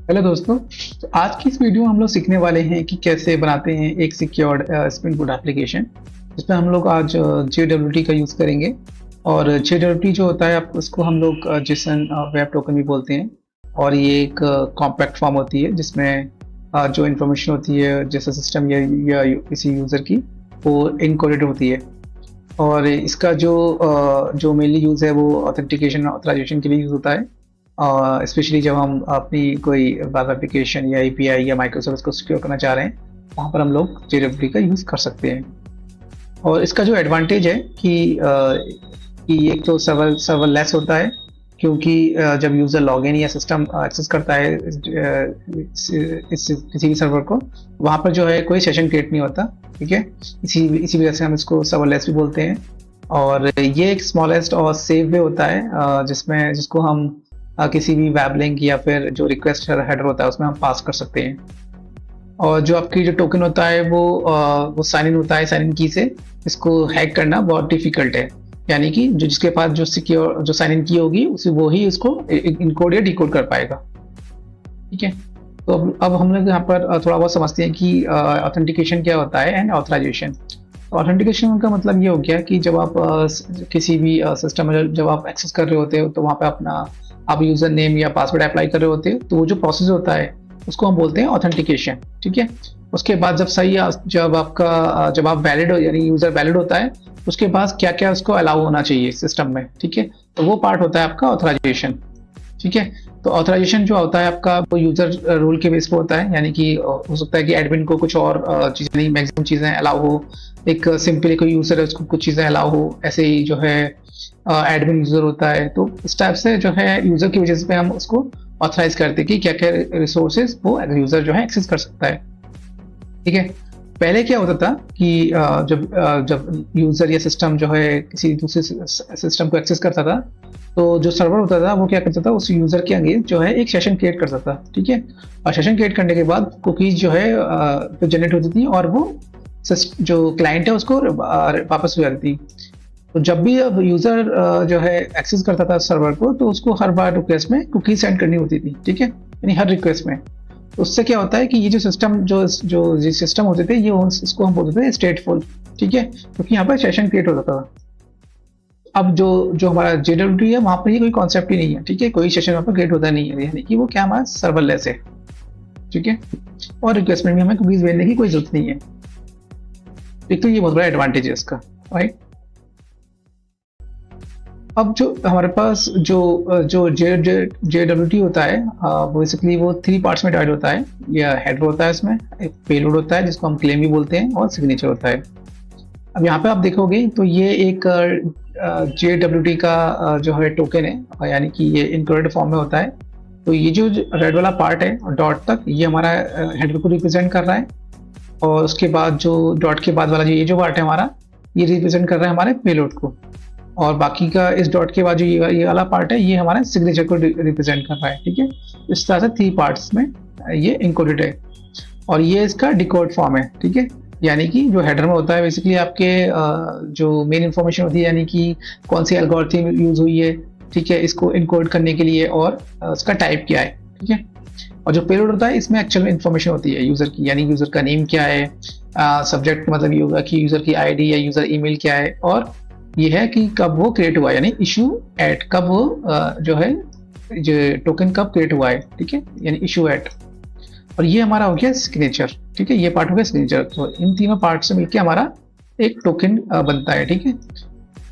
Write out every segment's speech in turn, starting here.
Hello दोस्तों। तो आज की इस वीडियो में हम लोग सीखने वाले हैं कि कैसे बनाते हैं एक सिक्योर्ड स्प्रिंग बूट एप्लीकेशन, जिसमें हम लोग आज JWT का यूज़ करेंगे। और JWT जो होता है आप उसको हम लोग जेसन वेब टोकन भी बोलते हैं। और ये एक कॉम्पैक्ट फॉर्म होती है जिसमें जो इन्फॉर्मेशन होती है जैसे सिस्टम या किसी यूज़र की, वो इनकोडेड होती है। और इसका जो मेनली यूज़ है वो ऑथेंटिकेशन ऑथराइजेशन के लिए यूज़ होता है। स्पेशली जब हम अपनी कोई वेब एप्लीकेशन या एपीआई या माइक्रो सर्विस को सिक्योर करना चाह रहे हैं, वहाँ पर हम लोग JWT का यूज़ कर सकते हैं। और इसका जो एडवांटेज है कि एक तो सर्वरलेस होता है, क्योंकि जब यूज़र लॉगिन या सिस्टम एक्सेस करता है इस किसी भी सर्वर को, वहाँ पर जो है कोई सेशन क्रिएट नहीं होता। ठीक है, इसी वजह से हम इसको सर्वरलेस भी बोलते हैं। और ये एक स्मॉलेस्ट और सेफ वे होता है जिसको हम किसी भी वेब लिंक या फिर जो रिक्वेस्ट हेडर होता है उसमें हम पास कर सकते हैं। और जो आपकी जो टोकन होता है वो साइन इन होता है साइन इन की से। इसको हैक करना बहुत डिफिकल्ट है, यानी कि जो जिसके पास जो सिक्योर जो साइन इन की होगी उसे वो ही इसको इनकोड या डिकोड कर पाएगा। ठीक है, तो अब हम लोग यहाँ पर थोड़ा बहुत समझते हैं कि ऑथेंटिकेशन क्या होता है एंड ऑथराइजेशन। ऑथेंटिकेशन का मतलब ये हो गया कि जब आप किसी भी सिस्टम में जब आप एक्सेस कर रहे होते हो, तो वहाँ पे आप यूजर नेम या पासवर्ड अप्लाई कर रहे होते हो, तो वो जो प्रोसेस होता है उसको हम बोलते हैं ऑथेंटिकेशन। ठीक है, उसके बाद जब आप वैलिड हो यानी यूजर वैलिड होता है, उसके बाद क्या क्या उसको अलाउ होना चाहिए सिस्टम में। ठीक है, तो वो पार्ट होता है आपका ऑथराइजेशन। ठीक है, तो ऑथराइजेशन जो होता है आपका वो यूजर रोल के बेस पे होता है, यानी कि हो सकता है कि एडमिन को कुछ और चीज़ें नहीं, मैक्सिमम चीज़ें अलाउ हो। एक सिंपली कोई यूजर है उसको कुछ चीज़ें अलाउ हो, ऐसे ही जो है एडमिन यूजर होता है, तो इस टाइप से जो है यूजर की वजह से हम उसको ऑथराइज करते हैं कि क्या क्या रिसोर्सेज वो यूजर जो है एक्सेस कर सकता है। ठीक है, पहले क्या होता था कि जब यूजर या सिस्टम जो है किसी दूसरे सिस्टम को एक्सेस करता था, तो जो सर्वर होता था वो क्या करता था, उस यूजर के अगेंस्ट जो है एक सेशन क्रिएट करता था। ठीक है, और सेशन क्रिएट करने के बाद कुकीज जो है जनरेट होती थी और वो जो क्लाइंट है उसको वापस हो जाती थी। तो जब भी अब यूजर जो है एक्सेस करता था सर्वर को, तो उसको हर बार रिक्वेस्ट में कुकी सेंड करनी होती थी। ठीक है, यानी हर रिक्वेस्ट में। तो उससे क्या होता है कि ये जो सिस्टम होते थे, ये इसको हम बोलते थे स्टेटफुल। ठीक है, क्योंकि यहाँ पर सेशन क्रिएट होता था। अब जो जो हमारा JWT है वहाँ पर ये कोई कॉन्सेप्ट ही नहीं है। ठीक है, कोई सेशन वहाँ पर क्रिएट होता नहीं है, यानी कि वो क्या हमारा सर्वरलेस है। ठीक है, और रिक्वेस्टमेंट में हमें कुकीज भेजने की कोई जरूरत नहीं है। एक तो ये बहुत बड़ा एडवांटेज है इसका, राइट। अब जो हमारे पास जो जो JWT होता है, बेसिकली वो 3 पार्ट्स में डिवाइड होता है। या हेडर होता है, इसमें एक पेलोड होता है जिसको हम क्लेम भी बोलते हैं, और सिग्नेचर होता है। अब यहाँ पे आप देखोगे तो ये एक JWT का जो है टोकन है, यानी कि ये इनकोडेड फॉर्म में होता है। तो ये जो रेड वाला पार्ट है डॉट तक, ये हमारा हेडर को रिप्रेजेंट कर रहा है। और उसके बाद जो डॉट के बाद वाला ये जो पार्ट है हमारा, ये रिप्रेजेंट कर रहा है हमारे पेलोड को। और बाकी का इस डॉट के बाद जो ये वाला पार्ट है, ये हमारे सिग्नेचर को रिप्रेजेंट कर रहा है। ठीक है, इस तरह से 3 पार्ट्स में ये इनकोडेड है। और ये इसका डिकोड फॉर्म है। ठीक है, यानी कि जो हेडर में होता है बेसिकली आपके जो मेन इंफॉर्मेशन होती है, यानी कि कौन सी एल्गोरिथम यूज हुई है, ठीक है, इसको इनकोड करने के लिए, और उसका टाइप क्या है। ठीक है, और जो पेलोड होता है इसमें एक्चुअल में इंफॉर्मेशन होती है यूजर की, यानी यूजर का नेम क्या है, सब्जेक्ट मतलब ये होगा कि यूजर की आईडी या यूजर ईमेल क्या है, और ये है कि कब वो क्रिएट हुआ है, यानी इशू एट कब वो जो है जो टोकन कब क्रिएट हुआ है। ठीक है, यानी इशू एट। और ये हमारा हो गया सिग्नेचर। ठीक है, ये पार्ट हो गया सिग्नेचर। तो इन तीनों पार्ट से मिलकर हमारा एक टोकन बनता है। ठीक है,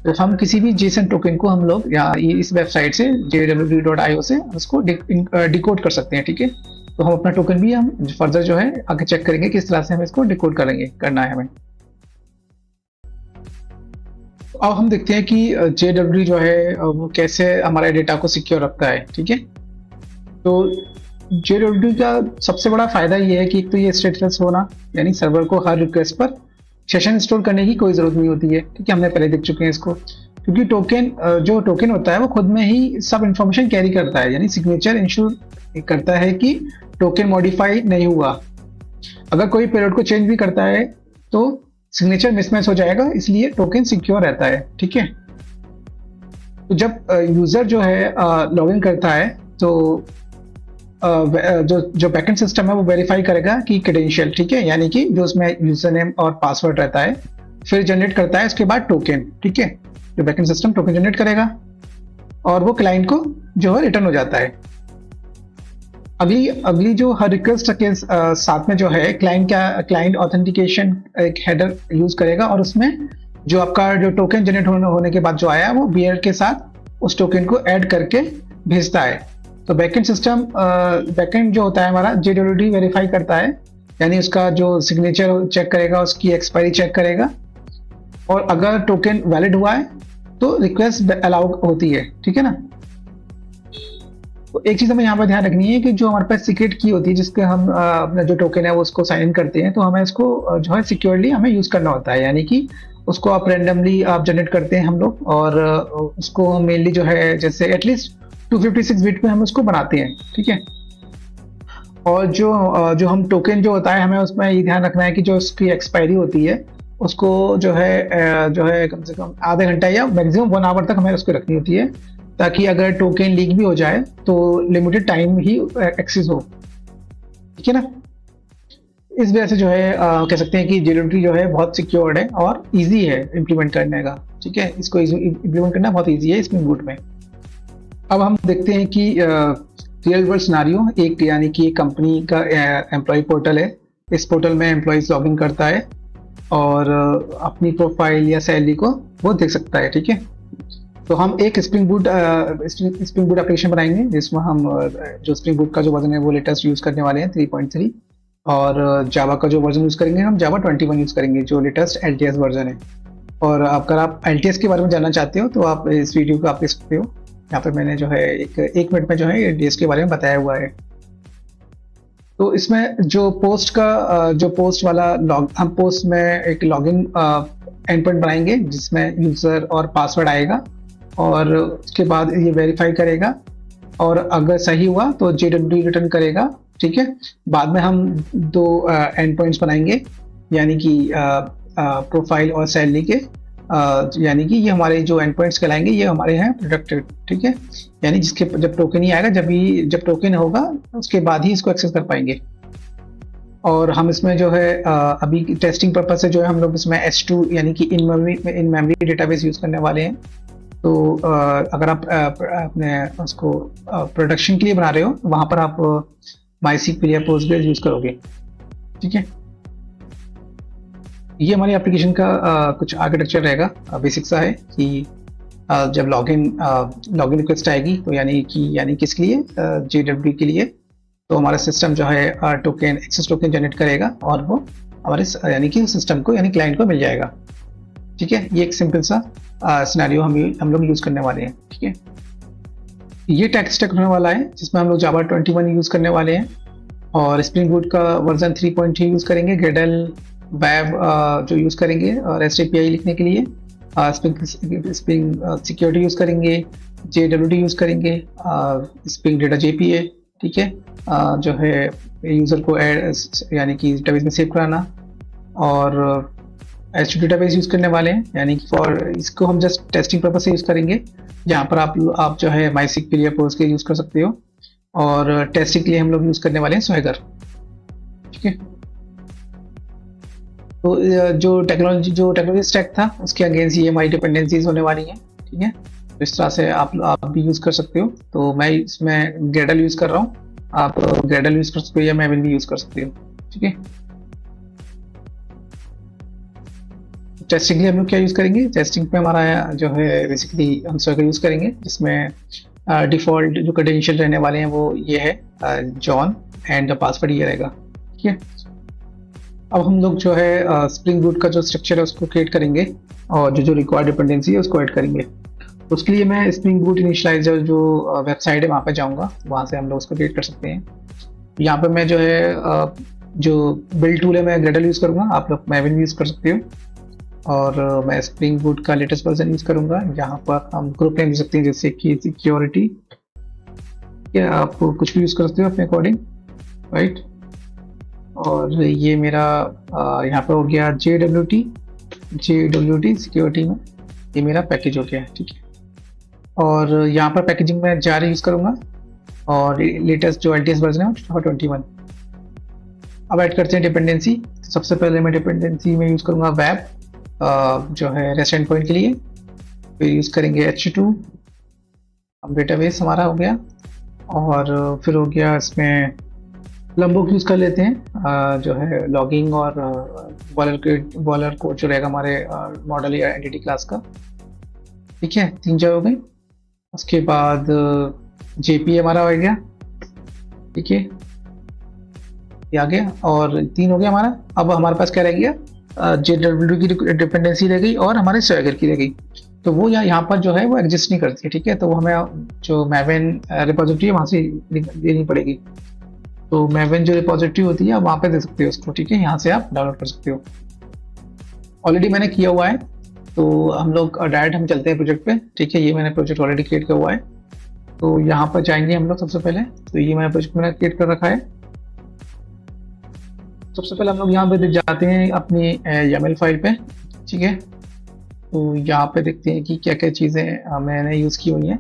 तो हम किसी भी जेसन टोकन को हम लोग यहाँ इस वेबसाइट से jwt.io से उसको डिकोड कर सकते हैं। ठीक है, तो हम अपना टोकन भी हम फर्दर जो है आगे चेक करेंगे किस तरह से हम इसको डिकोड करना है हमें। अब हम देखते हैं कि JWT जो है वो कैसे हमारे डेटा को सिक्योर रखता है। ठीक है, तो JWT का सबसे बड़ा फायदा ये है कि एक तो ये स्टेटलेस होना, यानी सर्वर को हर रिक्वेस्ट पर सेशन स्टोर करने की कोई जरूरत नहीं होती है। ठीक है, हमने पहले देख चुके हैं इसको, क्योंकि जो टोकन होता है वो खुद में ही सब इंफॉर्मेशन कैरी करता है, यानी सिग्नेचर इंश्योर करता है कि टोकन मॉडिफाई नहीं हुआ। अगर कोई पेलोड को चेंज भी करता है तो सिग्नेचर मिसमैच हो जाएगा, इसलिए टोकन सिक्योर रहता है। ठीक है, तो जब यूजर जो है लॉगिन करता है, तो जो बैकएंड सिस्टम है वो वेरीफाई करेगा कि क्रेडेंशियल, ठीक है, यानी कि जो उसमें यूजर नेम और पासवर्ड रहता है, फिर जनरेट करता है उसके बाद टोकन, ठीक है। जो बैकएंड सिस्टम टोकन जनरेट करेगा और वो क्लाइंट को जो है रिटर्न हो जाता है। अगली अगली जो हर रिक्वेस्ट के साथ में जो है क्लाइंट ऑथेंटिकेशन एक हेडर यूज करेगा, और उसमें जो आपका जो टोकन जनरेट होने के बाद जो आया वो बियर के साथ उस टोकन को ऐड करके भेजता है। तो बैकएंड सिस्टम बैकएंड जो होता है हमारा JWT वेरीफाई करता है, यानी उसका जो सिग्नेचर चेक करेगा, उसकी एक्सपायरी चेक करेगा, और अगर टोकन वैलिड हुआ है तो रिक्वेस्ट अलाउ होती है, ठीक है ना। तो एक चीज हमें यहाँ पर ध्यान रखनी है कि जो हमारे पास सीक्रेट की होती है जिसके हम अपना जो टोकन है वो उसको साइन इन करते हैं, तो हमें इसको जो है सिक्योरली हमें यूज करना होता है, यानी कि उसको आप रेंडमली आप जनरेट करते हैं हम लोग, और उसको मेनली जो है जैसे एटलीस्ट 256 बिट में हम उसको बनाते हैं, ठीक है। और जो हम टोकन जो होता है हमें उसमें ये ध्यान रखना है कि जो उसकी एक्सपायरी होती है उसको जो है कम से कम आधे घंटा या मैक्सिमम 1 आवर तक हमें उसको रखनी होती है, ताकि अगर टोकन लीक भी हो जाए तो लिमिटेड टाइम ही एक्सेस हो, ठीक है ना। इस वजह से जो है कह सकते हैं कि JWT जो है बहुत सिक्योर्ड है और इजी है इम्प्लीमेंट करने का, ठीक है। इसको इम्प्लीमेंट करना बहुत इजी है स्प्रिंग बूट में। अब हम देखते हैं कि रियल वर्ल्ड सिनारियो, एक यानी कि एक कंपनी का एम्प्लॉय पोर्टल है। इस पोर्टल में एम्प्लॉयज लॉगिन करता है और अपनी प्रोफाइल या सैलरी को वो देख सकता है, ठीक है। तो हम एक स्प्रिंग बूट एप्लीकेशन बनाएंगे जिसमें हम जो स्प्रिंग बूट का जो वर्जन है वो लेटेस्ट यूज करने वाले हैं 3.3, और जावा का जो वर्जन यूज करेंगे हम जावा 21 यूज करेंगे जो लेटेस्ट LTS वर्जन है। और अगर आप LTS के बारे में जानना चाहते हो तो आप इस वीडियो को आप देख सकते हो, यहाँ पर मैंने जो है एक मिनट में जो है LTS के बारे में बताया हुआ है। तो इसमें जो पोस्ट वाला हम पोस्ट में एक लॉगिन एंड पॉइंट बनाएंगे जिसमें यूजर और पासवर्ड आएगा, और उसके बाद ये वेरीफाई करेगा, और अगर सही हुआ तो JWT रिटर्न करेगा, ठीक है। बाद में हम 2 एंड पॉइंट्स बनाएंगे, यानी कि प्रोफाइल और सैलरी के, यानी कि ये हमारे जो एंड पॉइंट्स कहलाएंगे ये हमारे हैं प्रोटेक्टेड, ठीक है। यानी जिसके जब टोकन ही आएगा, जब टोकन होगा उसके बाद ही इसको एक्सेस कर पाएंगे। और हम इसमें जो है अभी टेस्टिंग पर्पज से जो है हम लोग इसमें H2 यानी कि इन मेमोरी डेटाबेस यूज करने वाले हैं। तो अगर आप अपने उसको प्रोडक्शन के लिए बना रहे हो तो वहां पर आप MySQL या Postgres यूज करोगे, ठीक है। ये हमारी एप्लीकेशन का कुछ आर्किटेक्चर रहेगा, बेसिक सा है कि जब लॉगिन रिक्वेस्ट आएगी तो यानी किसके लिए, JWT के लिए, तो हमारा सिस्टम जो है एक्सेस टोकन जनरेट करेगा और वो हमारे यानी कि सिस्टम को यानी क्लाइंट को मिल जाएगा, ठीक है। ये एक सिंपल सा सिनेरियो हम लोग यूज करने वाले हैं, ठीक है। ये टेक स्टैक होने वाला है जिसमें हम लोग जावा 21 यूज करने वाले हैं, और स्प्रिंग बूट का वर्जन 3.3 यूज करेंगे, ग्रेडल वेब जो यूज करेंगे और REST API लिखने के लिए, स्प्रिंग सिक्योरिटी यूज करेंगे, JWT यूज करेंगे, स्प्रिंग डेटा JPA, ठीक है, जो है यूजर को यानी कि डेटाबेस में सेव कराना, और H2 डेटाबेस यूज करने वाले हैं, यानी कि इसको हम जस्ट टेस्टिंग पर्पज से यूज करेंगे, जहाँ पर आप जो है MySQL या Postgres यूज कर सकते हो, और टेस्टिंग के लिए हम लोग यूज करने वाले हैं Swagger, ठीक है। तो जो टेक्नोलॉजी स्टैक था उसके अगेंस्ट ये हमारी डिपेंडेंसीज होने वाली हैं, ठीक है। तो इस तरह से आप भी यूज कर सकते हो। तो मैं इसमें ग्रेडल यूज कर रहा हूँ, आप ग्रेडल यूज कर सकते हो या मैविल भी यूज कर सकते हो, ठीक है। टेस्टिंग के लिए हम लोग क्या यूज करेंगे, टेस्टिंग पे हमारा जो है बेसिकली हम Swagger यूज करेंगे, जिसमें डिफॉल्ट जो क्रेडेंशियल रहने वाले हैं वो ये है जॉन, एंड पासवर्ड ये रहेगा, ठीक है। अब हम लोग जो है स्प्रिंग बूट का जो स्ट्रक्चर है उसको क्रिएट करेंगे, और जो रिक्वायर्ड डिपेंडेंसी है उसको ऐड करेंगे। उसके लिए मैं स्प्रिंग बूट इनिशियलाइजर जो वेबसाइट है वहाँ पे जाऊँगा, वहाँ से हम लोग उसको क्रिएट कर सकते हैं। यहाँ पे मैं जो है जो बिल्ड टूल है मैं ग्रेडल यूज़ करूँगा, आप लोग मैविल यूज़ कर सकते हो, और मैं स्प्रिंग बूट का लेटेस्ट वर्जन यूज़ करूँगा। यहाँ पर हम ग्रुप नेम दे सकते हैं जैसे कि सिक्योरिटी, या आप कुछ भी यूज़ कर सकते हो अपने अकॉर्डिंग, राइट। और ये मेरा यहाँ पर हो गया JWT सिक्योरिटी में ये मेरा पैकेज हो गया है, ठीक है। और यहाँ पर पैकेजिंग में जार यूज़ करूँगा, और लेटेस्ट जो LTS वर्जन है वो Java 21। अब ऐड करते हैं डिपेंडेंसी। सबसे पहले मैं डिपेंडेंसी में यूज़ करूँगा वेब जो है रेस्ट एंड पॉइंट के लिए, फिर यूज़ करेंगे H2। अब डेटाबेस हमारा हो गया, और फिर हो गया इसमें लंबोक यूज़ कर लेते हैं जो है लॉगिंग और बॉयलर कोड जो रहेगा हमारे मॉडल या एंटिटी क्लास का। ठीक है, 3 जगह हो गई। उसके बाद JP हमारा हो गया। ठीक है, ये आ गया, और 3 हो गया हमारा। अब हमारे पास क्या रह गया, JWT की डिपेंडेंसी रह गई और हमारे स्वैगर की रह गई। तो वो यहाँ पर जो है वो एग्जिस्ट नहीं करती है। ठीक है, तो वो हमें जो मैवेन रिपोजिटरी है वहाँ से देनी पड़ेगी। तो मैवेन जो रिपोजिटरी होती है आप वहाँ पे दे सकते हो उसको। ठीक है, यहाँ से आप डाउनलोड कर सकते हो। ऑलरेडी मैंने किया हुआ है, तो हम लोग डायरेक्ट हम चलते हैं प्रोजेक्ट पे। ठीक है, ये मैंने प्रोजेक्ट ऑलरेडी क्रिएट किया हुआ है, तो यहाँ पर जाएंगे हम लोग सबसे पहले। तो ये मैंने प्रोजेक्ट मैंने क्रिएट कर रखा है। सबसे पहले हम लोग यहाँ पे जाते हैं अपनी YAML फाइल पे। ठीक है, तो यहाँ पे देखते हैं कि क्या क्या चीज़ें मैंने यूज़ की हुई हैं।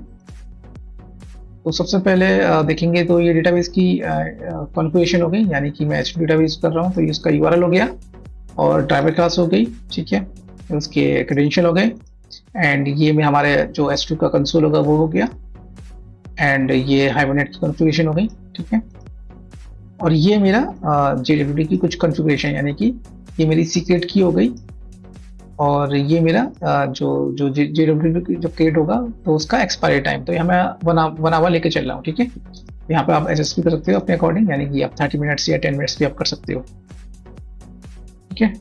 तो सबसे पहले देखेंगे तो ये डेटाबेस की कॉन्फ़िगरेशन हो गई, यानी कि मैं HTTP डेटाबेस कर रहा हूँ, तो इसका URL हो गया और ड्राइवर क्लास हो गई। ठीक है, उसके क्रेडेंशियल हो गए, एंड ये में हमारे जो H2 का कंसोल होगा वो हो गया, एंड ये हाइबरनेट की कॉन्फ़िगरेशन हो गई। ठीक है, और ये मेरा JWT की कुछ कॉन्फ़िगरेशन, यानी कि ये मेरी सीक्रेट की हो गई, और ये मेरा जो JWT जो क्रिएट होगा तो उसका एक्सपायरी टाइम, तो यहाँ मैं बनावा लेके चल रहा हूँ। ठीक है, यहाँ पे आप एडजस्ट भी कर सकते हो अपने अकॉर्डिंग, यानी कि आप 30 मिनट्स या 10 मिनट्स भी आप कर सकते हो। ठीक है,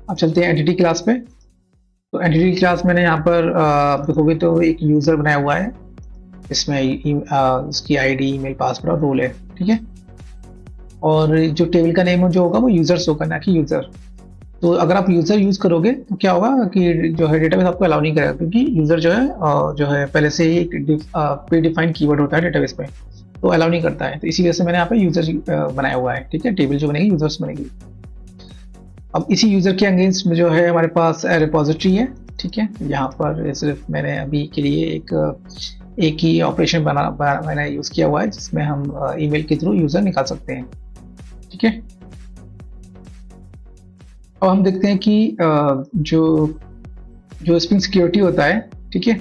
अब चलते हैं एंटिटी क्लास पे। तो एंटिटी क्लास मैंने यहाँ पर देखोगे तो एक यूज़र बनाया हुआ है, इसमें इसकी ID, ईमेल, पासवर्ड और रोल है। ठीक है, और जो टेबल का नेम जो होगा वो यूजर्स होगा, ना कि यूज़र। तो अगर आप यूज़र यूज़ करोगे तो क्या होगा कि जो है डेटाबेस आपको अलाउ नहीं करेगा, क्योंकि यूज़र जो है पहले से ही एक प्री डिफाइंड कीवर्ड होता है डेटाबेस में, तो अलाउ नहीं करता है। तो इसी वजह से मैंने यहाँ पे यूज़र बनाया हुआ है। ठीक है, टेबल जो बनेगी यूजर्स बनेगी। अब इसी यूज़र के अगेंस्ट में जो है हमारे पास रिपोजिटरी है। ठीक है, यहाँ पर सिर्फ मैंने अभी के लिए एक ही ऑपरेशन मैंने यूज़ किया हुआ है, जिसमें हम ईमेल के थ्रू यूज़र निकाल सकते हैं। ठीक है, अब हम देखते हैं कि जो स्प्रिंग सिक्योरिटी होता है, ठीक है,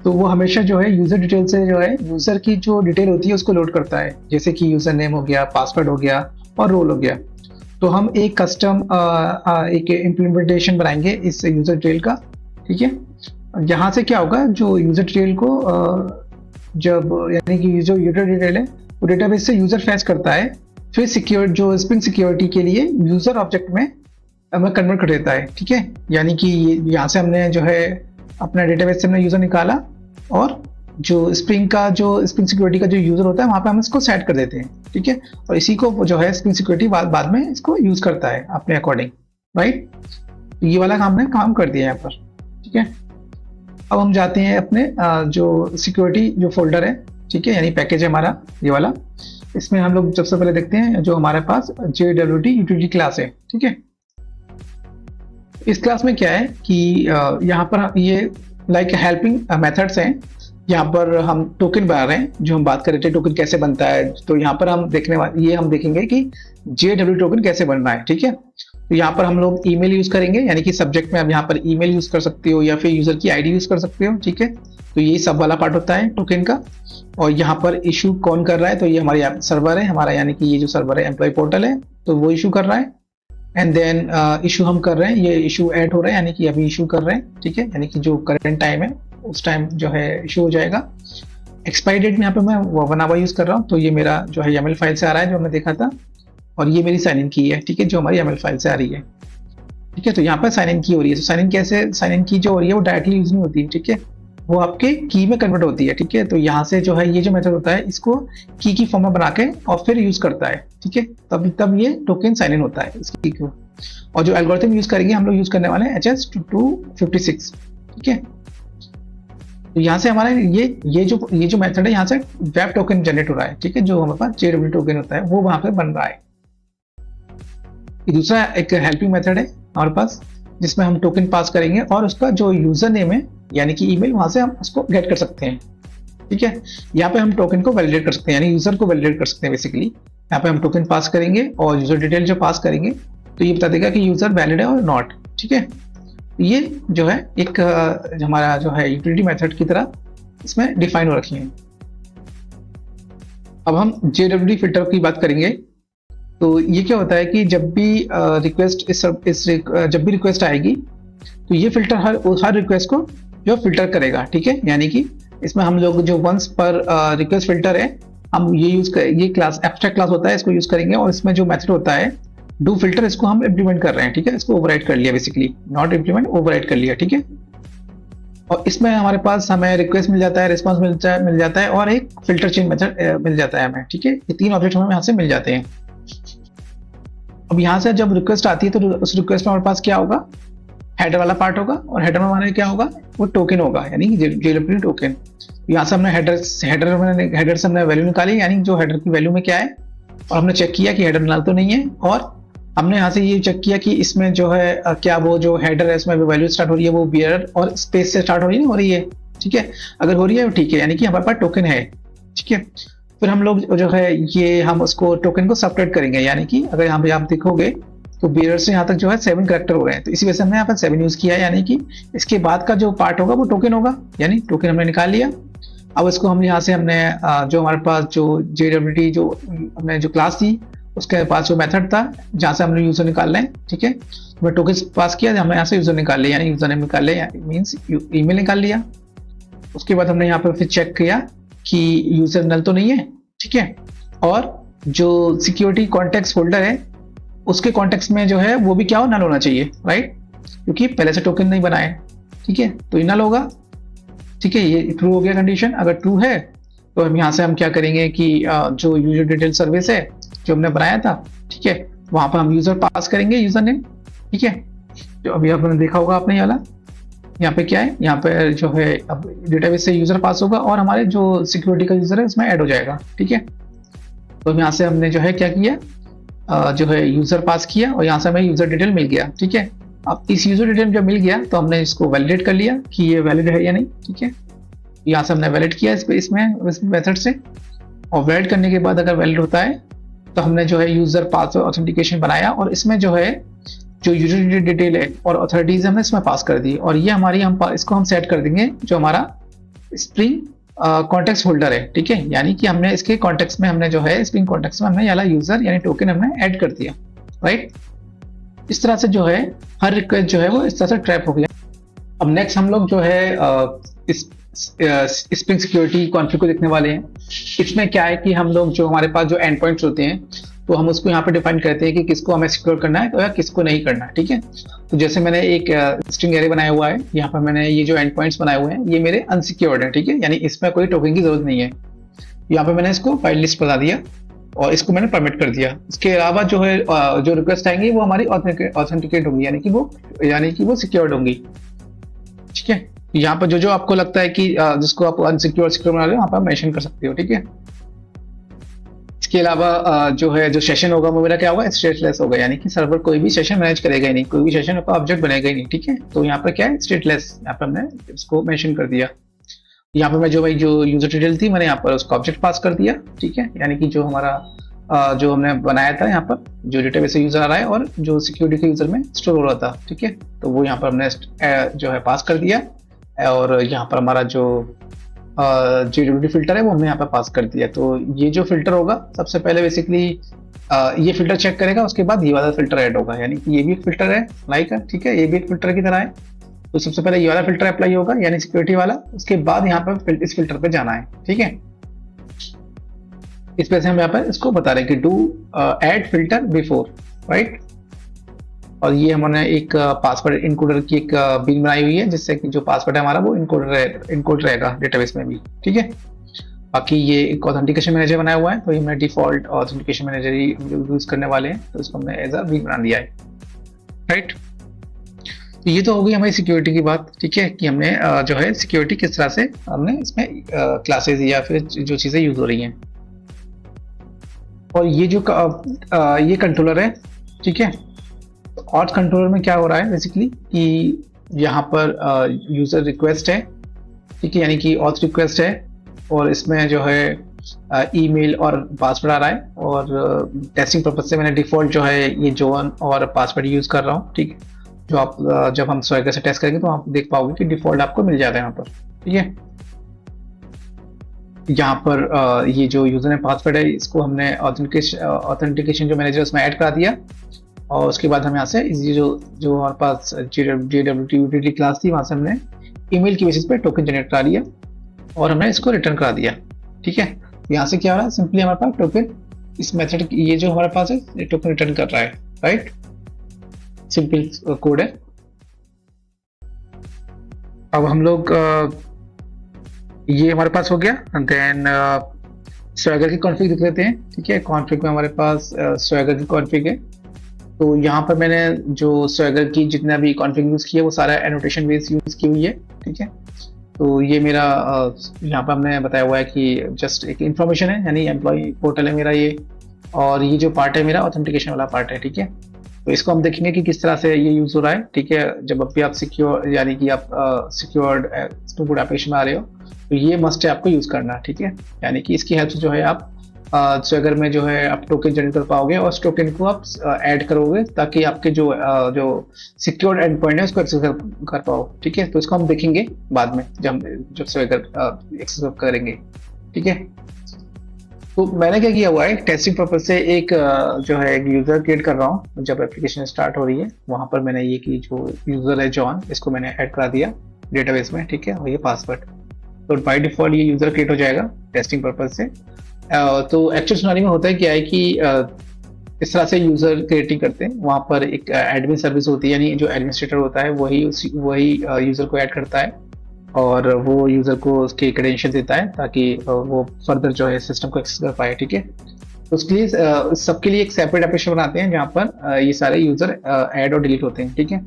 तो वो हमेशा जो है यूज़र डिटेल से जो है यूज़र की जो डिटेल होती है उसको लोड करता है, जैसे कि यूज़र नेम हो गया, पासवर्ड हो गया और रोल हो गया। तो हम एक कस्टम एक इम्प्लीमेंटेशन बनाएंगे इस यूज़र डिटेल का। ठीक है, यहाँ से क्या होगा, जो यूज़र डिटेल को जब, यानी कि जो यूज़र डिटेल है वो डेटाबेस से यूज़र फैच करता है, फिर सिक्योर जो स्प्रिंग सिक्योरिटी के लिए यूज़र ऑब्जेक्ट में हमें कन्वर्ट कर देता है। ठीक है, यानी कि यहाँ से हमने जो है अपना डेटाबेस से हमने यूज़र निकाला, और जो स्प्रिंग सिक्योरिटी का जो यूज़र होता है वहाँ पे हम इसको सेट कर देते हैं। ठीक है, और इसी को जो है स्प्रिंग सिक्योरिटी बाद में इसको यूज़ करता है अपने अकॉर्डिंग, राइट। तो ये वाला हमने काम कर दिया यहाँ पर। ठीक है, अब हम जाते हैं अपने जो सिक्योरिटी जो फोल्डर है, ठीक है, यानी पैकेज है हमारा ये वाला। इसमें हम लोग सबसे पहले देखते हैं जो हमारे पास JWT यूटिलिटी क्लास है। ठीक है, इस क्लास में क्या है कि यहाँ पर ये लाइक हेल्पिंग मेथड्स हैं। यहाँ पर हम टोकन बना रहे हैं, जो हम बात कर रहे थे टोकन कैसे बनता है, तो यहाँ पर हम देखेंगे कि JWT टोकन कैसे बन रहा है। ठीक है, तो यहाँ पर हम लोग ईमेल यूज करेंगे, यानी कि सब्जेक्ट में आप यहाँ पर ईमेल यूज कर सकते हो या फिर यूजर की ID यूज कर सकते हो। ठीक है, तो ये सब वाला पार्ट होता है टोकन का। और यहाँ पर इशू कौन कर रहा है, तो ये हमारी सर्वर है हमारा, यानी कि ये जो सर्वर है एम्प्लॉय पोर्टल है, तो वो इशू कर रहा है। एंड देन इशू हम कर रहे हैं, ये इशू ऐड हो रहा है, यानी कि अभी इशू कर रहे हैं। ठीक है, यानी कि जो करंट टाइम है उस टाइम जो है इशू हो जाएगा। एक्सपायरी डेट में यहाँ पे मैं वनावा यूज कर रहा हूँ, तो ये मेरा जो है YAML फाइल से आ रहा है जो हमने देखा था, और ये मेरी साइन इन की है। ठीक है, जो हमारी YAML फाइल से आ रही है। ठीक है, तो यहाँ पर साइन इन की हो रही है। तो साइन इन की जो हो रही है वो डायरेक्टली यूज नहीं होती है। ठीक है, वो आपके की में कन्वर्ट होती है। ठीक है, तो यहाँ से जो है ये जो मेथड होता है इसको की फॉर्म में बना के और फिर यूज करता है। ठीक है, तब ये टोकन साइन इन होता है इसकी को। और जो एल्गोरिथम यूज करेंगे हम लोग यूज करने वाले हैं HS256। ठीक है, तो यहाँ से हमारा ये जो मेथड है, यहाँ से वेब टोकन जनरेट हो रहा है। ठीक है, जो हमारे पास JWT टोकन होता है वो वहां पे बन रहा है। दूसरा एक हेल्पिंग मेथड है हमारे पास, जिसमें हम टोकन पास करेंगे और उसका जो यूजर नेम है, यानी कि ईमेल, वहां से हम उसको गेट कर सकते हैं। ठीक है। यहाँ पे हम टोकन को वैलिडेट कर सकते हैं, यानी यूजर को वैलिडेट कर सकते हैं बेसिकली। यहाँ पे हम टोकन पास करेंगे और यूजर डिटेल जो पास करेंगे तो ये बता देगा कि यूजर वैलिड है और नॉट। ठीक है, ये जो है एक हमारा जो है यूटिलिटी मेथड की तरह इसमें डिफाइन हो रखी है। अब हम JWT फिल्टर की बात करेंगे। तो ये क्या होता है कि जब भी जब भी रिक्वेस्ट आएगी तो ये फिल्टर हर रिक्वेस्ट को जो फिल्टर करेगा। ठीक है, यानी कि इसमें हम लोग जो वंस पर रिक्वेस्ट फिल्टर है, हम ये क्लास एब्स्ट्रैक्ट क्लास होता है, इसको यूज करेंगे। और इसमें जो मेथड होता है डू फिल्टर, इसको हम इम्प्लीमेंट कर रहे हैं। ठीक है, इसको ओवरराइड कर लिया, बेसिकली नॉट इम्प्लीमेंट, ओवरराइड कर लिया। ठीक है, और इसमें हमारे पास हमें रिक्वेस्ट मिल जाता है, रिस्पॉन्स मिल जाता है और एक फिल्टर चेंज मेथड मिल जाता है हमें। ठीक है, ये तीन ऑब्जेक्ट हमें यहाँ से मिल जाते हैं। अब यहाँ से जब रिक्वेस्ट आती है तो उस रिक्वेस्ट में हमारे पास क्या होगा, हेडर वाला पार्ट होगा, और हेडर में हमारे क्या होगा, वो टोकन होगा, यानी JWT टोकन। यहाँ से हमने हेडर से हमने वैल्यू निकाली, यानी जो हेडर की वैल्यू में क्या है, और हमने चेक किया कि हेडर नल तो नहीं है। और हमने यहाँ से ये चेक किया कि इसमें जो है क्या वो जो हेडर है इसमें वैल्यू स्टार्ट हो रही है वो बियर और स्पेस से स्टार्ट हो रही है, हो रही है। ठीक है, अगर हो रही है ठीक है, यानी कि हमारे पास टोकन है। ठीक है, फिर हम लोग जो है ये हम उसको टोकन को सबट्रैक्ट करेंगे, यानी कि अगर यहाँ पे आप देखोगे तो बियर से यहाँ तक जो है 7 कैरेक्टर हो रहे हैं, तो इसी वजह से हमने यहाँ पर 7 यूज किया है, यानी कि इसके बाद का जो पार्ट होगा वो टोकन होगा, यानी टोकन हमने निकाल लिया। अब इसको हम यहाँ से हमने जो हमारे पास जो JWT जो हमने जो क्लास थी उसके पास जो मेथड था जहाँ से हमने यूजर निकाल रहे हैं। ठीक है, हमने टोकन पास किया, हमने यहाँ से यूजर निकाल लिया, यानी यूजर नेम निकाल लिया, मीन्स ईमेल निकाल लिया। उसके बाद हमने यहाँ पर फिर चेक किया कि यूजर नल तो नहीं है। ठीक है, और जो सिक्योरिटी कॉन्टेक्स्ट फोल्डर है उसके कॉन्टेक्स्ट में जो है वो भी क्या हो, नल होना चाहिए, राइट, क्योंकि पहले से टोकन नहीं बनाए। ठीक है, तो ये नल होगा। ठीक है, ये ट्रू हो गया कंडीशन। अगर ट्रू है तो हम यहाँ से हम क्या करेंगे कि जो यूजर डिटेल सर्विस है जो हमने बनाया था, ठीक है, वहां पर हम यूजर पास करेंगे, यूजर नेम। ठीक है, जो अभी आपने देखा होगा आपने वाला, यहाँ पे क्या है, यहाँ पे जो है अब डेटाबेस से यूजर पास होगा और हमारे जो सिक्योरिटी का यूजर है उसमें ऐड हो जाएगा। ठीक है, तो यहाँ से हमने जो है क्या किया, जो है यूजर पास किया और यहाँ से हमें यूजर डिटेल मिल गया। ठीक है, अब इस यूजर डिटेल जब मिल गया तो हमने इसको वैलिडेट कर लिया कि ये वैलिड है या नहीं। ठीक है, यहाँ से हमने वैलिड किया इस मेथड से, और वैलिड करने के बाद अगर वैलिड होता है तो हमने जो है यूजर पास ऑथेंटिकेशन बनाया और इसमें जो है जो यूजर डिटेल है और अथॉरिटीज हमने इसमें पास कर दी, और ये हमारी इसको हम सेट कर देंगे जो हमारा स्प्रिंग कॉन्टेक्स्ट होल्डर है। ठीक है, यानी कि हमने इसके कॉन्टेक्स्ट में हमने जो है स्प्रिंग कॉन्टेक्स्ट में हमने वाला यूजर यानी टोकन हमने ऐड कर दिया, राइट। इस तरह से जो है हर रिक्वेस्ट जो है वो इस तरह से ट्रैप हो गया। अब नेक्स्ट हम लोग जो है इस स्प्रिंग सिक्योरिटी कॉन्फ़िग को देखने वाले हैं। इसमें क्या है कि हम लोग जो हमारे पास जो एंड पॉइंट्स होते हैं तो हम उसको यहाँ पे डिफाइन करते हैं कि किसको हमें सिक्योर करना है या किसको नहीं करना है। ठीक है, तो जैसे मैंने एक स्ट्रिंग एरे बनाया हुआ है, यहाँ पर मैंने ये जो एंड पॉइंट्स बनाए हुए हैं ये मेरे अनसिक्योर्ड है। ठीक है, यानी इसमें कोई टोकन की जरूरत नहीं है। यहाँ पे मैंने इसको फाइल लिस्ट बता दिया और इसको मैंने परमिट कर दिया। इसके अलावा जो है जो रिक्वेस्ट आएंगी वो हमारी ऑथेंटिकेट होंगी, यानी कि वो सिक्योर्ड होंगी। ठीक है, यहाँ पर जो आपको लगता है कि जिसको आप सिक्योर बना रहे हो वहाँ पर मेंशन कर सकते हो। ठीक है, इसके अलावा जो है जो सेशन होगा वो मेरा क्या होगा, स्टेटलेस होगा, यानी कि सर्वर कोई भी सेशन मैनेज करेगा ही नहीं, कोई भी सेशन का ऑब्जेक्ट बनेगा ही नहीं। ठीक है, तो यहाँ पर क्या है, स्टेटलेस, यहाँ पर हमने इसको मेंशन कर दिया। यहाँ पर मैं जो यूजर डिटेल थी मैंने यहाँ पर उसका ऑब्जेक्ट पास कर दिया। ठीक है, यानी कि जो हमारा जो हमने बनाया था यहाँ पर जो डेटाबेस से यूजर आ रहा है और जो सिक्योरिटी के यूजर में स्टोर हो रहा था। ठीक है, तो वो यहाँ पर हमने जो है पास कर दिया, और यहाँ पर हमारा जो JWT फिल्टर है वो हमने यहाँ पर पास कर दिया। तो ये जो फिल्टर होगा सबसे पहले बेसिकली ये फिल्टर चेक करेगा, उसके बाद ये वाला फिल्टर ऐड होगा, यानी कि ये भी एक फिल्टर है लाइक है। ठीक है, ये भी एक फिल्टर की तरह है, तो सबसे पहले ये वाला फिल्टर अप्लाई होगा यानी सिक्योरिटी वाला, उसके बाद यहाँ पर इस फिल्टर पे जाना है। ठीक है, इस वजह से हम यहाँ पर इसको बता रहे हैं कि do add filter before, right. और ये हमने एक पासवर्ड इनकोडर की एक बिन बनाई हुई है जिससे कि जो पासवर्ड है हमारा वो इनकोड रहेगा डेटाबेस में भी। ठीक है, बाकी ये एक ऑथेंटिकेशन मैनेजर बनाया हुआ है, तो ये मैं डिफॉल्ट ऑथेंटिकेशन मैनेजर ही यूज करने वाले हैं, तो इसको हमने एज अ बिन बना दिया है, राइट। तो ये तो हो गई हमारी सिक्योरिटी की बात। ठीक है, कि हमने जो है सिक्योरिटी किस तरह से हमने इसमें क्लासेस या फिर जो चीजें यूज हो रही हैं। और ये जो ये कंट्रोलर है, ठीक है, ऑथ कंट्रोलर में क्या हो रहा है बेसिकली कि यहाँ पर यूजर रिक्वेस्ट है, ठीक है, यानी कि ऑथ रिक्वेस्ट है, और इसमें जो है ईमेल और पासवर्ड आ रहा है, और टेस्टिंग पर्पज से मैंने डिफॉल्ट जो है ये जॉन और पासवर्ड यूज कर रहा हूँ। ठीक है, जो आप जब हम स्वैगर से टेस्ट करेंगे तो आप देख पाओगे कि डिफॉल्ट आपको मिल जाएगा यहाँ पर। ठीक है, यहाँ पर ये जो यूजर नेम पासवर्ड है इसको हमने ऑथेंटिकेशन जो मैनेजर उसमें ऐड करा दिया, और उसके बाद हम यहाँ से ये जो जो हमारे पास JWT यूटिलिटी क्लास थी वहां से हमने ईमेल की बेसिस पे टोकन जनरेट करा लिया और हमने इसको रिटर्न करा दिया। ठीक है, यहाँ से क्या हो रहा है, सिंपली हमारे पास टोकन इस मेथड ये जो हमारे पास है ये टोकन रिटर्न कर रहा है। राइट, सिंपल कोड है। अब हम लोग ये हमारे पास हो गया, देन स्वैगर की कॉन्फ़िग देख लेते हैं। ठीक है, कॉन्फ़िग में हमारे पास स्वैगर की कॉन्फ़िग है। तो यहाँ पर मैंने जो स्वैगर की जितना भी कॉन्फ़िग यूज़ किया है वो सारा एनोटेशन बेस यूज़ की हुई है। ठीक है, तो ये मेरा यहाँ पर हमने बताया हुआ है कि जस्ट एक इन्फॉर्मेशन है, यानी एम्प्लॉय पोर्टल है मेरा ये, और ये जो पार्ट है मेरा ऑथेंटिकेशन वाला पार्ट है। ठीक है, तो इसको हम देखेंगे कि किस तरह से ये यूज़ हो रहा है। ठीक है, जब भी आप सिक्योर यानी कि आप सिक्योर्ड स्प्रिंग बूट एप्लीकेशन में आ रहे हो तो ये मस्ट है आपको यूज़ करना। ठीक है, यानी कि इसकी हेल्प से जो है आप स्वैगर में जो है आप टोकन जनरेट कर पाओगे और उस टोकन को आप ऐड करोगे ताकि आपके जो जो सिक्योर्ड एंड पॉइंट है उसको एक्सेस कर पाओ। ठीक है, तो इसको हम देखेंगे बाद में जब स्वैगर एक्सेस करेंगे। ठीक है, तो मैंने क्या किया हुआ है, टेस्टिंग पर्पज से एक जो है एक यूजर क्रिएट कर रहा हूँ। जब एप्लीकेशन स्टार्ट हो रही है वहां पर मैंने ये कि जो यूजर है जॉन, इसको मैंने ऐड करा दिया डेटाबेस में। ठीक है, और ये पासवर्ड, तो बाय डिफॉल्ट ये यूजर क्रिएट हो जाएगा टेस्टिंग पर्पज से। तो एक्चुअल सिनेरियो में होता है क्या है कि इस तरह से यूजर क्रिएटिंग करते हैं, वहां पर एक एडमिन सर्विस होती है, यानी जो एडमिनिस्ट्रेटर होता है वही यूजर को ऐड करता है और वो यूजर को उसके क्रेडेंशियल देता है ताकि वो फर्दर जो है सिस्टम को एक्सेस कर पाए। ठीक है, तो उसके लिए सबके लिए एक सेपरेट एप्लीकेशन बनाते हैं जहाँ पर ये सारे यूजर ऐड और डिलीट होते हैं। ठीक है,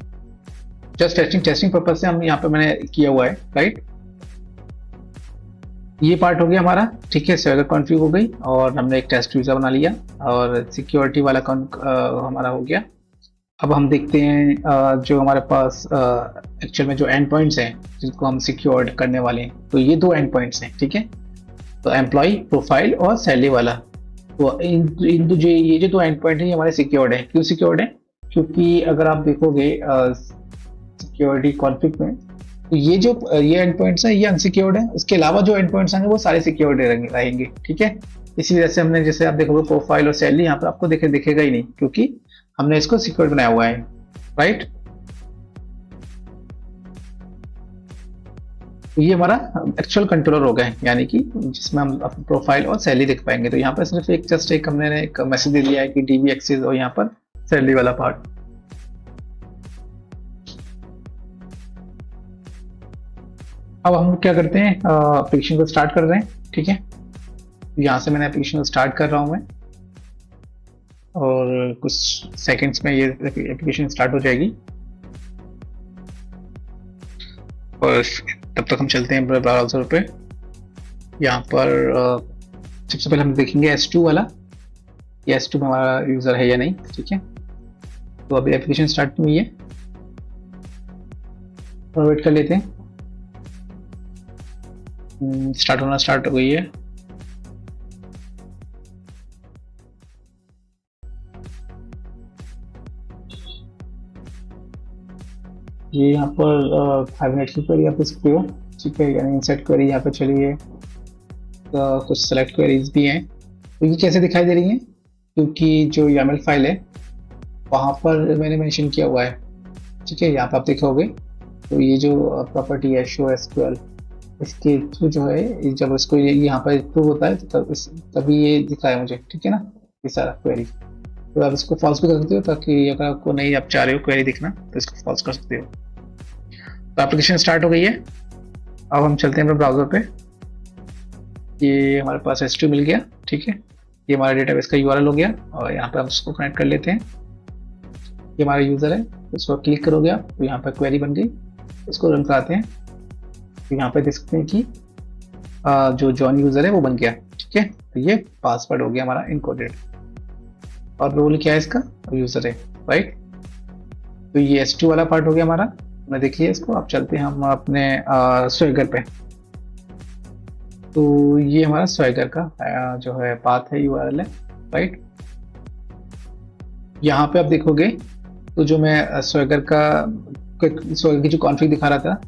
जस्ट टेस्टिंग पर्पज से हम यहाँ पर मैंने किया हुआ है। राइट, ये पार्ट हो गया हमारा। ठीक है, स्वैगर कॉन्फ़िग हो गई और हमने एक टेस्ट यूजर बना लिया और सिक्योरिटी वाला हमारा हो गया। अब हम देखते हैं जो हमारे पास एक्चुअल में जो एंड पॉइंट्स हैं जिनको हम सिक्योर्ड करने वाले हैं, तो ये दो एंड पॉइंट्स हैं। ठीक है, तो एम्प्लॉय प्रोफाइल और सैलरी वाला, तो इन जो ये जो दो एंड पॉइंट है ये हमारे सिक्योर्ड है। क्यों सिक्योर्ड है? क्योंकि अगर आप देखोगे सिक्योरिटी कॉन्फ़िग में तो ये एंड पॉइंट्स है ये अनसिक्योर्ड है, उसके अलावा जो एंड पॉइंट्स आएंगे वो सारे सिक्योर्ड रहेंगे। ठीक है, इसी वजह से हमने जैसे आप देखोगे प्रोफाइल और सैलरी यहाँ पर आपको दिखेगा ही नहीं क्योंकि हमने इसको सिक्योर बनाया हुआ है। राइट, ये हमारा एक्चुअल कंट्रोलर हो गया, यानी कि जिसमें हम प्रोफाइल और सैलरी देख पाएंगे। तो यहाँ पर सिर्फ जस्ट एक हमने एक मैसेज दे दिया है कि डीबी एक्सेस और यहाँ पर सैलरी वाला पार्ट। अब हम क्या करते हैं, एप्लीकेशन को स्टार्ट कर रहे हैं। ठीक है, यहाँ से मैंने एप्लीकेशन को स्टार्ट कर रहा हूँ मैं, और कुछ सेकंड्स में ये एप्लीकेशन स्टार्ट हो जाएगी। और तब तक हम चलते हैं ब्राउज़र पे। यहाँ पर सबसे पहले हम देखेंगे S2 वाला, ये S2 में हमारा यूज़र है या नहीं। ठीक है, तो अभी एप्लीकेशन स्टार्ट हुई है और वेट कर लेते हैं। स्टार्ट होना स्टार्ट हो गई है। ये यहाँ पर 5 मिनट की क्वेरी आप देख सकते हो। ठीक है, यानी इंसर्ट क्वेरी यहाँ पर चलिए, कुछ सेलेक्ट क्वेरीज भी हैं। तो ये कैसे दिखाई दे रही हैं, क्योंकि जो YAML फाइल है वहाँ पर मैंने मेंशन किया हुआ है। ठीक है, यहाँ पर आप देखोगे तो ये जो प्रॉपर्टी है शो SQL, इसके थ्रू जो है जब इसको यहाँ पर प्रूव होता है तभी ये दिखा है मुझे। ठीक है ना, ये सारा क्वेरी। तो आप इसको फॉल्स भी कर सकते हो ताकि अगर आपको नहीं आप चाह रहे हो क्वेरी दिखना तो इसको फॉल्स कर सकते हो। तो एप्लीकेशन स्टार्ट हो गई है। अब हम चलते हैं अपने ब्राउजर पे। ये हमारे पास S2 मिल गया। ठीक है, ये हमारा डेटाबेस का URL हो गया और यहाँ पर हम उसको कनेक्ट कर लेते हैं। ये हमारा यूज़र है, इसको क्लिक करोगे आप तो यहाँ पर क्वेरी बन गई। इसको रन कराते हैं तो यहाँ पे देख सकते हैं कि जो जॉन यूज़र है वो बन गया। ठीक है, तो ये पासवर्ड हो गया हमारा इनकोडेड और रोल क्या है इसका, यूज़र है। राइट, तो ये S2 वाला पार्ट हो गया हमारा। मैं देखिए इसको, आप चलते हैं हम अपने स्वैगर पे। तो ये हमारा स्वैगर का जो है पाथ है, यूआरएल है, राइट। यहाँ पे आप देखोगे तो जो मैं स्वैगर की जो कॉन्फ़िग दिखा रहा था,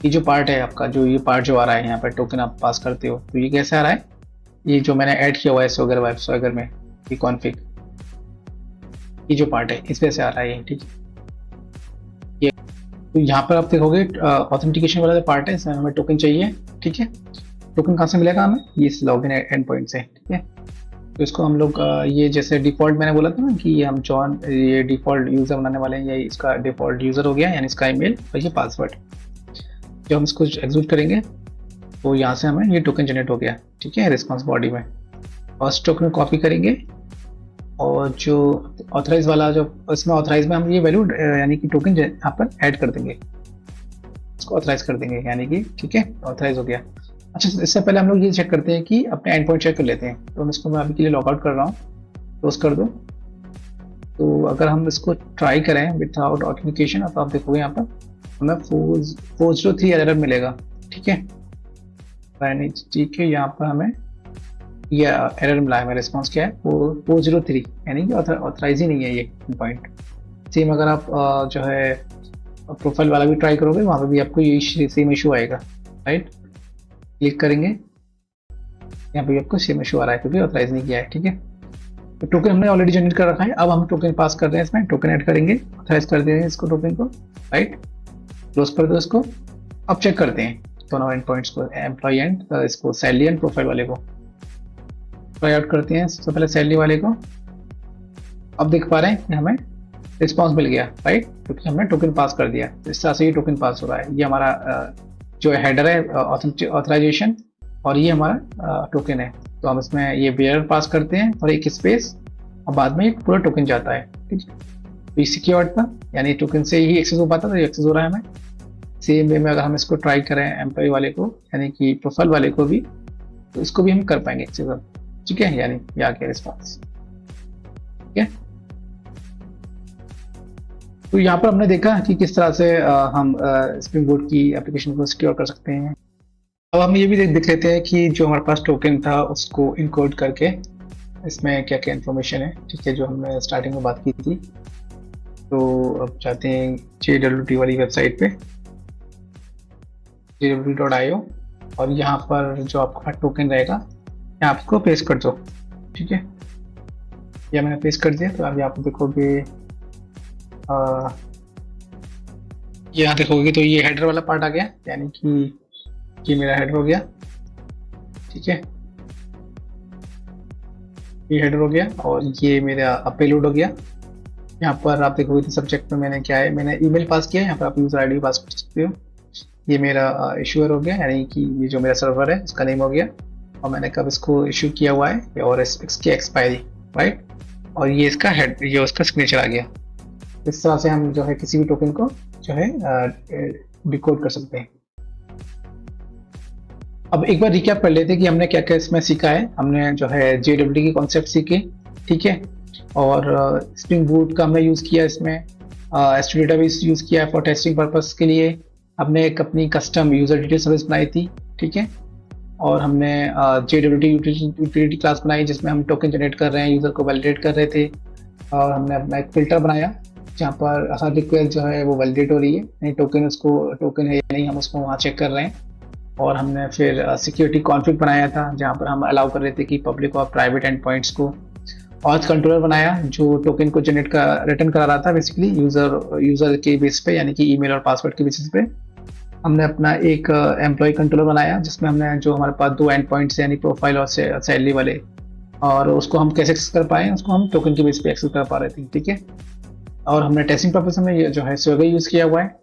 ये जो पार्ट है आपका, जो ये पार्ट जो आ रहा है यहाँ पर टोकन आप पास करते हो, तो ये कैसे आ रहा है, ये जो मैंने ऐड किया हुआ है स्वैगर में, ये कॉन्फ़िग, ये जो पार्ट है इस पे से आ रहा है ये, ठीक है। ये तो यहाँ पर आप देखोगे ऑथेंटिकेशन वाला जो पार्ट है, इसमें हमें टोकन चाहिए, ठीक है। टोकन कहाँ से मिलेगा हमें, ये लॉगिन एंड पॉइंट से, ठीक है। तो इसको हम लोग ये जैसे डिफ़ॉल्ट मैंने बोला था ना कि ये हम जॉन ये डिफ़ॉल्ट यूज़र बनाने वाले हैं, ये इसका डिफ़ॉल्ट यूज़र हो गया, यानी इसका ईमेल और ये पासवर्ड। जब हम इसको एग्जीक्यूट करेंगे तो यहाँ से हमें ये टोकन जनरेट हो गया, ठीक है, रिस्पॉन्स बॉडी में। फर्स्ट टोकन कॉपी करेंगे और जो ऑथराइज वाला जो इसमें ऑथराइज में हम ये वैल्यू यानी कि टोकन यहाँ पर ऐड कर देंगे, इसको ऑथराइज कर देंगे, यानी कि ठीक है ऑथराइज हो गया। अच्छा, इससे पहले हम लोग ये चेक करते हैं कि अपने एंड पॉइंट चेक कर लेते हैं। तो हम इसको मैं अभी के लिए लॉग आउट कर रहा हूँ, क्लोज कर दो। तो अगर हम इसको ट्राई करें विदाउट ऑथेंटिकेशन, तो आप देखोगे यहाँ पर हमें 403 एरर मिलेगा, ठीक है, ठीक है। यहाँ पर हमें यह एरर मिला है, मेरा रिस्पॉन्स क्या है 403, यानी कि ऑथराइज ही नहीं है ये पॉइंट। सेम अगर आप जो है प्रोफाइल वाला भी ट्राई करोगे, वहाँ पर भी आपको ये सेम इशू आएगा, राइट। क्लिक करेंगे, यहाँ पे आपको सेम इशू आ रहा है क्योंकि ऑथराइज नहीं किया है, ठीक है। तो टोकन हमने ऑलरेडी जनरेट कर रखा है, अब हम टोकन पास कर रहे हैं, इसमें टोकन ऐड करेंगे, ऑथराइज कर देंगे इसको टोकन को, राइट। क्लोज कर दो इसको। अब चेक करते हैं दोनों एंड पॉइंट्स को, एम्प्लॉय एंड इसको सैलरी एंड प्रोफाइल वाले को ट्राई आउट करते हैं। सबसे पहले सैलरी वाले को, अब देख पा रहे हैं कि हमें रिस्पॉन्स मिल गया, राइट, क्योंकि हमने टोकन पास कर दिया। तो इस तरह से ये टोकन पास हो रहा है। ये हमारा जो हेडर है ऑथराइजेशन, और ये हमारा टोकन है। तो हम इसमें ये बेयर पास करते हैं और एक स्पेस, और बाद में एक पूरा टोकन जाता है, ठीक है। तो सिक्योर्ड था, यानी टोकन से ही एक्सेस हो पाता था, तो एक्सेस हो रहा है हमें। सेम वे में अगर हम इसको ट्राई करें एम्प्लॉय वाले को, यानी कि प्रोफाइल वाले को भी, तो इसको भी हम कर पाएंगे एक्सेस, ठीक है, यानी ये आ गया रिस्पॉन्स, ठीक है। तो यहाँ पर हमने देखा कि किस तरह से हम स्प्रिंग बूट की एप्लीकेशन को सिक्योर कर सकते हैं। अब हम ये भी देख लेते हैं कि जो हमारे पास टोकन था उसको इनकोड करके इसमें क्या क्या इन्फॉर्मेशन है, ठीक है, जो हमने स्टार्टिंग में बात की थी। तो अब जाते हैं JWT वाली वेबसाइट पे, jwt.io, और यहाँ पर जो आपका टोकन रहेगा यहाँ आपको पेस्ट कर दो, ठीक है। या मैंने पेस्ट कर दिया। तो अभी आप देखोगे यहाँ देखोगे तो ये हेडर वाला पार्ट आ गया, यानी कि ये मेरा हेडर हो गया, ठीक है, ये हेडर हो गया, और ये मेरा पेलोड हो गया। यहाँ पर आप देखोगे तो सब्जेक्ट में मैंने क्या है, मैंने ईमेल पास किया है, यहाँ पर आप यूजर आईडी पास कर सकते हो। ये मेरा इशूअर हो गया, यानी कि ये जो मेरा सर्वर है उसका नेम हो गया, और मैंने कब इसको इशू किया हुआ है, और इसकी एक्सपायरी, राइट, और ये इसका हेड, ये उसका सिग्नेचर आ गया। इस तरह से हम जो है किसी भी टोकन को जो है डिकोड कर सकते हैं। अब एक बार रिकैप कर लेते हैं कि हमने क्या क्या इसमें सीखा है। हमने जो है JWT की कॉन्सेप्ट सीखे, ठीक है, और स्प्रिंग बूट का हमने यूज़ किया, इसमें S2 डेटाबेस यूज़ किया है फॉर टेस्टिंग पर्पस के लिए। हमने एक अपनी कस्टम यूज़र डिटेल सर्विस बनाई थी, ठीक है, और हमने JWT यूटिलिटी क्लास बनाई जिसमें हम टोकन जनरेट कर रहे हैं, यूज़र को वैलिडेट कर रहे थे, और हमने अपना एक फिल्टर बनाया जहाँ पर हर रिक्वेस्ट जो है वो वैलिडेट हो रही है, नहीं टोकन है या नहीं, हम उसको वहाँ चेक कर रहे हैं। और हमने फिर सिक्योरिटी कॉन्फ़िग बनाया था जहाँ पर हम अलाउ कर रहे थे कि पब्लिक और प्राइवेट एंड पॉइंट्स को। ऑथ कंट्रोलर बनाया जो टोकन को जनरेट का रिटर्न करा रहा था बेसिकली यूज़र के बेस पे, यानी कि ईमेल और पासवर्ड के बेसिस पे। हमने अपना एक एम्प्लॉय कंट्रोलर बनाया जिसमें हमने जो हमारे पास 2 एंड पॉइंट्स यानी प्रोफाइल और सैलरी वाले, और उसको हम कैसे एक्सेस कर पाए, उसको हम टोकन के बेस पे एक्सेस कर पा रहे थे, ठीक है। और हमने टेस्टिंग पर्पस में ये जो है स्वैगर यूज़ किया हुआ है।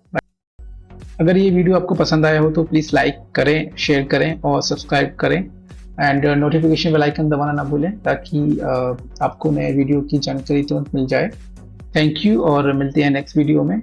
अगर ये वीडियो आपको पसंद आया हो तो प्लीज़ लाइक करें, शेयर करें और सब्सक्राइब करें, एंड नोटिफिकेशन बेल आइकन दबाना ना भूलें ताकि आपको नए वीडियो की जानकारी तुरंत मिल जाए। थैंक यू, और मिलते हैं नेक्स्ट वीडियो में।